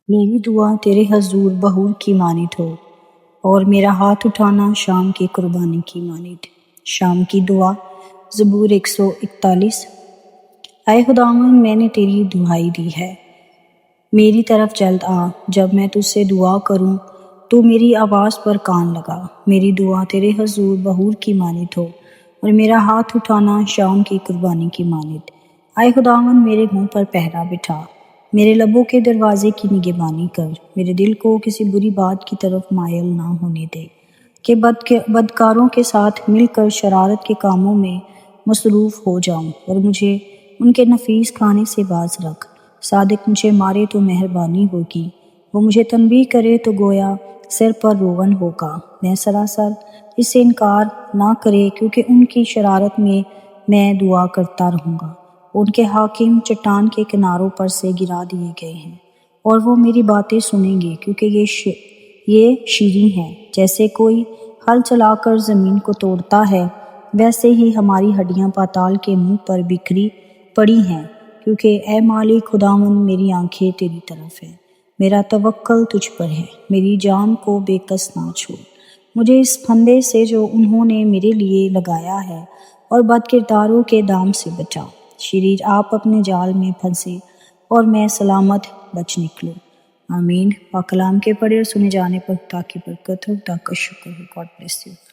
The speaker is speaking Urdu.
میری دعا تیرے حضور بہور کی مانند ہو، اور میرا ہاتھ اٹھانا شام کی قربانی کی مانند۔ شام کی دعا زبور 141۔ اے خداوند، میں نے تیری دہائی دی ہے، میری طرف جلد آ۔ جب میں تجھ سے دعا کروں تو میری آواز پر کان لگا۔ میری دعا تیرے حضور بہور کی مانند ہو، اور میرا ہاتھ اٹھانا شام کی قربانی کی مانند۔ اے خداوند، میرے منہ پر پہرا بٹھا، میرے لبوں کے دروازے کی نگہبانی کر۔ میرے دل کو کسی بری بات کی طرف مائل نہ ہونے دے کہ بدکاروں کے ساتھ مل کر شرارت کے کاموں میں مصروف ہو جاؤں، اور مجھے ان کے نفیس کھانے سے باز رکھ۔ صادق مجھے مارے تو مہربانی ہوگی، وہ مجھے تنبیہ کرے تو گویا سر پر روغن ہوگا۔ میں سراسر اس سے انکار نہ کرے، کیونکہ ان کی شرارت میں دعا کرتا رہوں گا۔ ان کے حاکم چٹان کے کناروں پر سے گرا دیے گئے ہیں، اور وہ میری باتیں سنیں گے، کیونکہ یہ شیریں ہیں۔ جیسے کوئی ہل چلا کر زمین کو توڑتا ہے، ویسے ہی ہماری ہڈیاں پاتال کے منہ پر بکھری پڑی ہیں۔ کیونکہ اے مالک خداوند، میری آنکھیں تیری طرف ہیں، میرا توکل تجھ پر ہے۔ میری جان کو بے کس نہ چھوڑ، مجھے اس پھندے سے جو انہوں نے میرے لیے لگایا ہے، اور بد کرداروں کے دام سے بچا۔ شریر آپ اپنے جال میں پھنسے، اور میں سلامت بچ نکلوں۔ آمین۔ پاک کلام کے پڑھے اور سنے جانے پر خدا کی برکت ہو، خدا کا شکر ہو۔ God bless you.